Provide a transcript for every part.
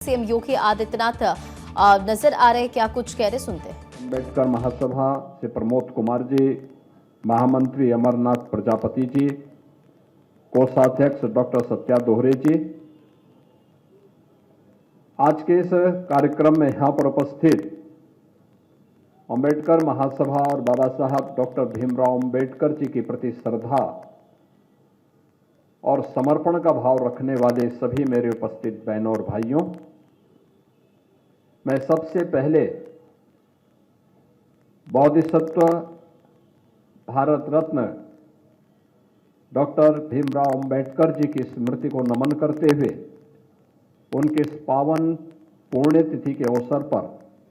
CM Yogi Adityanath नजर आ रहे, क्या कुछ कह रहे, सुनते हैं। अम्बेडकर महासभा से प्रमोद कुमार जी, महामंत्री अमरनाथ प्रजापति जी, कोषाध्यक्ष डॉक्टर सत्या दोहरे जी, आज के इस कार्यक्रम में यहां पर उपस्थित अम्बेडकर महासभा और बाबा साहब डॉक्टर भीमराव अम्बेडकर जी के प्रति श्रद्धा और समर्पण का भाव रखने वाले सभी मेरे उपस्थित बहनों और भाइयों, मैं सबसे पहले बोधिसत्व भारत रत्न डॉक्टर भीमराव अम्बेडकर जी की स्मृति को नमन करते हुए उनके इस पावन पुण्यतिथि के अवसर पर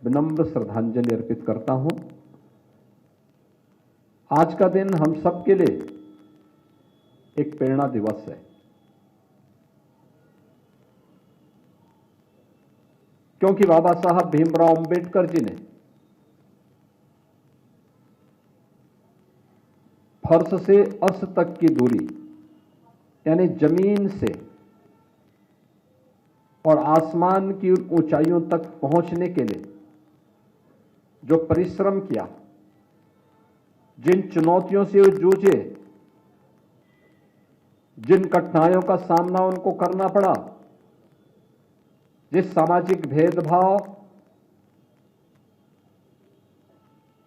विनम्र श्रद्धांजलि अर्पित करता हूं। आज का दिन हम सबके लिए एक प्रेरणा दिवस है, क्योंकि बाबा साहब भीमराव अम्बेडकर जी ने फर्श से अर्श तक की दूरी, यानी जमीन से और आसमान की ऊंचाइयों तक पहुंचने के लिए जो परिश्रम किया, जिन चुनौतियों से वो जूझे, जिन कठिनाइयों का सामना उनको करना पड़ा, जिस सामाजिक भेदभाव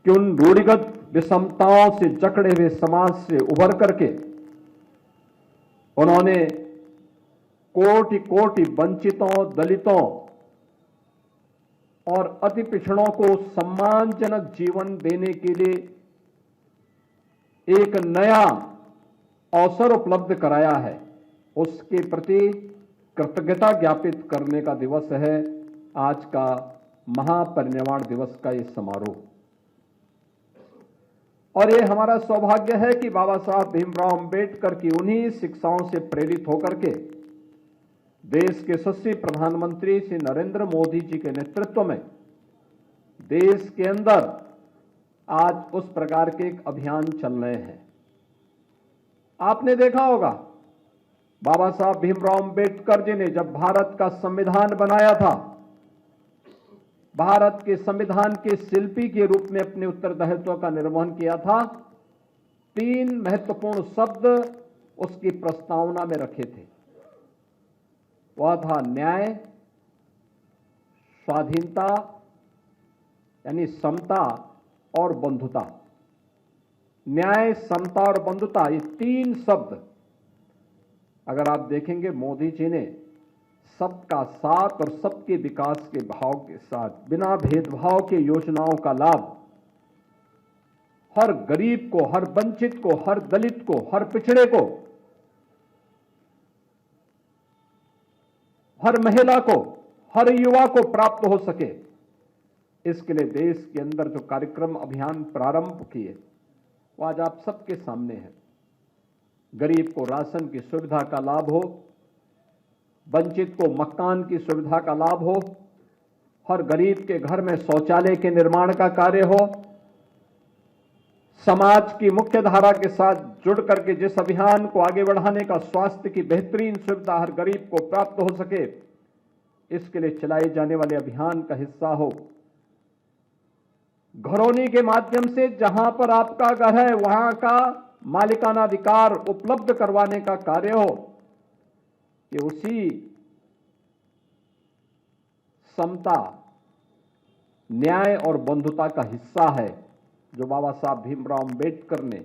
कि उन रूढ़िगत विषमताओं से जकड़े हुए समाज से उभर करके उन्होंने कोटि कोटि वंचितों, दलितों और अति पिछड़ों को सम्मानजनक जीवन देने के लिए एक नया अवसर उपलब्ध कराया है, उसके प्रति कृतज्ञता ज्ञापित करने का दिवस है आज का महापरिनिर्वाण दिवस का ये समारोह। और ये हमारा सौभाग्य है कि बाबा साहब भीमराव अम्बेडकर की उन्हीं शिक्षाओं से प्रेरित होकर के देश के यशस्वी प्रधानमंत्री श्री नरेंद्र मोदी जी के नेतृत्व में देश के अंदर आज उस प्रकार के एक अभियान चल रहे हैं। आपने देखा होगा, बाबा साहब भीमराव अम्बेडकर जी ने जब भारत का संविधान बनाया था, भारत के संविधान के शिल्पी के रूप में अपने उत्तरदायित्व का निर्वहन किया था। 3 महत्वपूर्ण शब्द उसकी प्रस्तावना में रखे थे, वह था न्याय, स्वाधीनता यानी समता और बंधुता। न्याय, समता और बंधुता, ये 3 शब्द अगर आप देखेंगे, मोदी जी ने सबका साथ और सबके विकास के भाव के साथ बिना भेदभाव के योजनाओं का लाभ हर गरीब को, हर वंचित को, हर दलित को, हर पिछड़े को, हर महिला को, हर युवा को प्राप्त हो सके, इसके लिए देश के अंदर जो कार्यक्रम अभियान प्रारंभ किए वो आज आप सबके सामने है। गरीब को राशन की सुविधा का लाभ हो, वंचित को मकान की सुविधा का लाभ हो, हर गरीब के घर में शौचालय के निर्माण का कार्य हो, समाज की मुख्य धारा के साथ जुड़ करके जिस अभियान को आगे बढ़ाने का स्वास्थ्य की बेहतरीन सुविधा हर गरीब को प्राप्त हो सके, इसके लिए चलाए जाने वाले अभियान का हिस्सा हो। घरौनी के माध्यम से जहां पर आपका घर है वहां का मालिकाना अधिकार उपलब्ध करवाने का कार्य हो, ये उसी समता, न्याय और बंधुता का हिस्सा है जो बाबा साहब भीमराव अम्बेडकर ने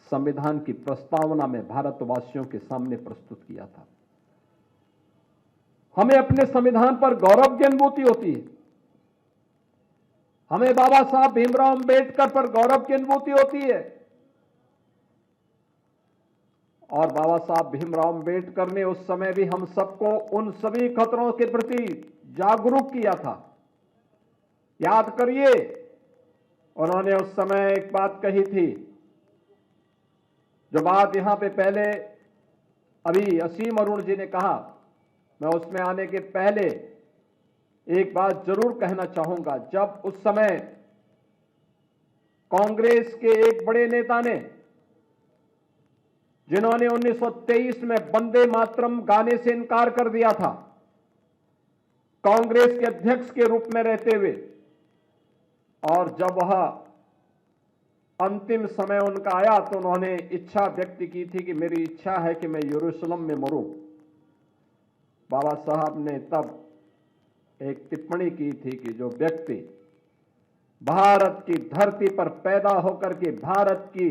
संविधान की प्रस्तावना में भारतवासियों के सामने प्रस्तुत किया था। हमें अपने संविधान पर गौरव की अनुभूति होती है, हमें बाबा साहब भीमराव अम्बेडकर पर गौरव की अनुभूति होती है। और बाबा साहब भीमराव अम्बेडकर ने उस समय भी हम सबको उन सभी खतरों के प्रति जागरूक किया था। याद करिए, उन्होंने उस समय एक बात कही थी, जो बात यहां पे पहले अभी असीम अरुण जी ने कहा, मैं उसमें आने के पहले एक बात जरूर कहना चाहूंगा। जब उस समय कांग्रेस के एक बड़े नेता ने, जिन्होंने 1923 में वंदे मातरम गाने से इनकार कर दिया था, कांग्रेस के अध्यक्ष के रूप में रहते हुए, और जब वह अंतिम समय उनका आया तो उन्होंने इच्छा व्यक्त की थी कि मेरी इच्छा है कि मैं यरूशलेम में मरूं। बाबा साहब ने तब एक टिप्पणी की थी कि जो व्यक्ति भारत की धरती पर पैदा होकर के भारत की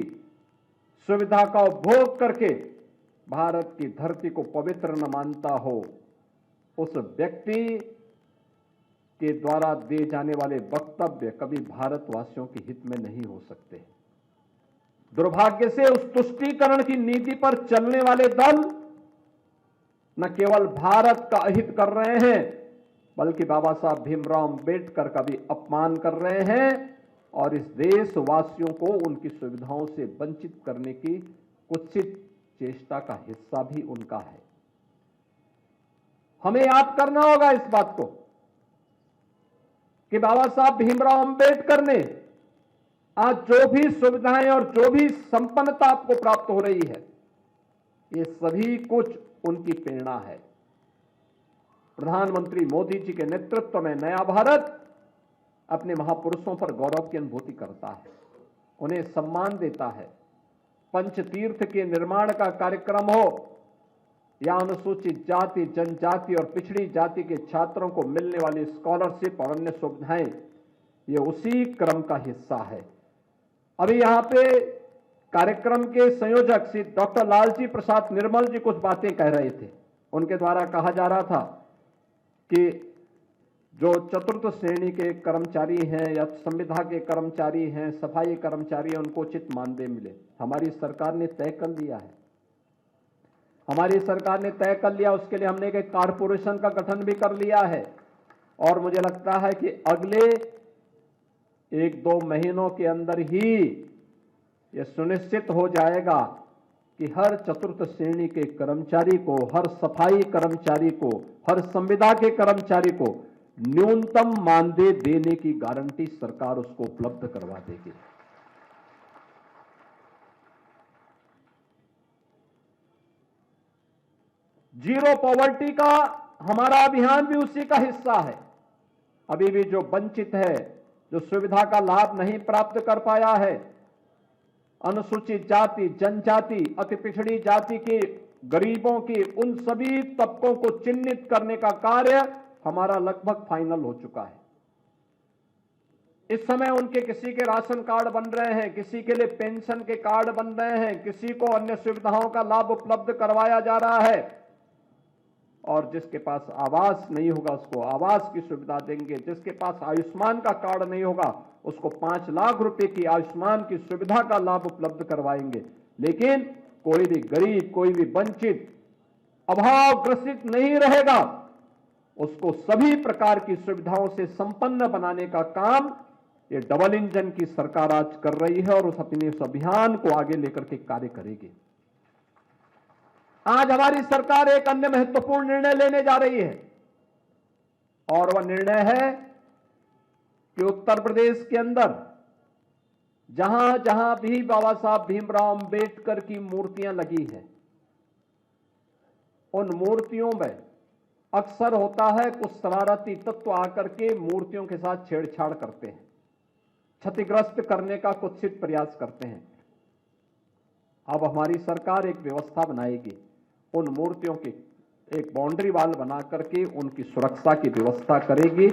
सुविधा का उपभोग करके भारत की धरती को पवित्र न मानता हो, उस व्यक्ति के द्वारा दिए जाने वाले वक्तव्य कभी भारतवासियों के हित में नहीं हो सकते। दुर्भाग्य से उस तुष्टीकरण की नीति पर चलने वाले दल न केवल भारत का अहित कर रहे हैं, बल्कि बाबा साहब भीमराव अंबेडकर का भी अपमान कर रहे हैं और इस देशवासियों को उनकी सुविधाओं से वंचित करने की कुत्सित चेष्टा का हिस्सा भी उनका है। हमें याद करना होगा इस बात को कि बाबा साहब भीमराव अंबेडकर ने आज जो भी सुविधाएं और जो भी संपन्नता आपको प्राप्त हो रही है, ये सभी कुछ उनकी प्रेरणा है। प्रधानमंत्री मोदी जी के नेतृत्व में नया भारत अपने महापुरुषों पर गौरव की अनुभूति करता है, उन्हें सम्मान देता है। पंचतीर्थ के निर्माण का कार्यक्रम हो या अनुसूचित जाति, जनजाति और पिछड़ी जाति के छात्रों को मिलने वाली स्कॉलरशिप और अन्य सुविधाएं, ये उसी क्रम का हिस्सा है। अभी यहां पे कार्यक्रम के संयोजक श्री डॉक्टर लालजी प्रसाद निर्मल जी कुछ बातें कह रहे थे। उनके द्वारा कहा जा रहा था कि जो चतुर्थ श्रेणी के कर्मचारी हैं या संविदा के कर्मचारी हैं, सफाई कर्मचारी हैं, उनको उचित मानदेय मिले। हमारी सरकार ने तय कर लिया है, हमारी सरकार ने तय कर लिया। उसके लिए हमने एक कारपोरेशन का गठन भी कर लिया है और मुझे लगता है कि अगले 1-2 महीनों के अंदर ही यह सुनिश्चित हो जाएगा कि हर चतुर्थ श्रेणी के कर्मचारी को, हर सफाई कर्मचारी को, हर संविदा के कर्मचारी को न्यूनतम मानदेय देने की गारंटी सरकार उसको उपलब्ध करवा देगी। जीरो पॉवर्टी का हमारा अभियान भी उसी का हिस्सा है। अभी भी जो वंचित है, जो सुविधा का लाभ नहीं प्राप्त कर पाया है, अनुसूचित जाति, जनजाति, अति पिछड़ी जाति के गरीबों के, उन सभी तबकों को चिन्हित करने का कार्य हमारा लगभग फाइनल हो चुका है। इस समय उनके किसी के राशन कार्ड बन रहे हैं, किसी के लिए पेंशन के कार्ड बन रहे हैं, किसी को अन्य सुविधाओं का लाभ उपलब्ध करवाया जा रहा है और जिसके पास आवास नहीं होगा उसको आवास की सुविधा देंगे। जिसके पास आयुष्मान का कार्ड नहीं होगा उसको 5 लाख रुपए की आयुष्मान की सुविधा का लाभ उपलब्ध करवाएंगे। लेकिन कोई भी गरीब, कोई भी वंचित, अभावग्रसित नहीं रहेगा। उसको सभी प्रकार की सुविधाओं से संपन्न बनाने का काम ये डबल इंजन की सरकार आज कर रही है और उस अभियान को आगे लेकर के कार्य करेगी। आज हमारी सरकार एक अन्य महत्वपूर्ण निर्णय लेने जा रही है और वह निर्णय है कि उत्तर प्रदेश के अंदर जहां जहां भी बाबा साहब भीमराव अंबेडकर की मूर्तियां लगी हैं, उन मूर्तियों में अक्सर होता है कुछ शरारती तत्व आकर के मूर्तियों के साथ छेड़छाड़ करते हैं, क्षतिग्रस्त करने का कुत्सित प्रयास करते हैं। अब हमारी सरकार एक व्यवस्था बनाएगी, उन मूर्तियों की एक बाउंड्री वाल बना करके उनकी सुरक्षा की व्यवस्था करेगी।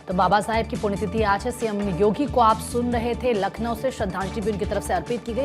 तो बाबा साहेब की पुण्यतिथि आज है। सीएम योगी को आप सुन रहे थे। लखनऊ से श्रद्धांजलि भी उनकी तरफ से अर्पित की गई।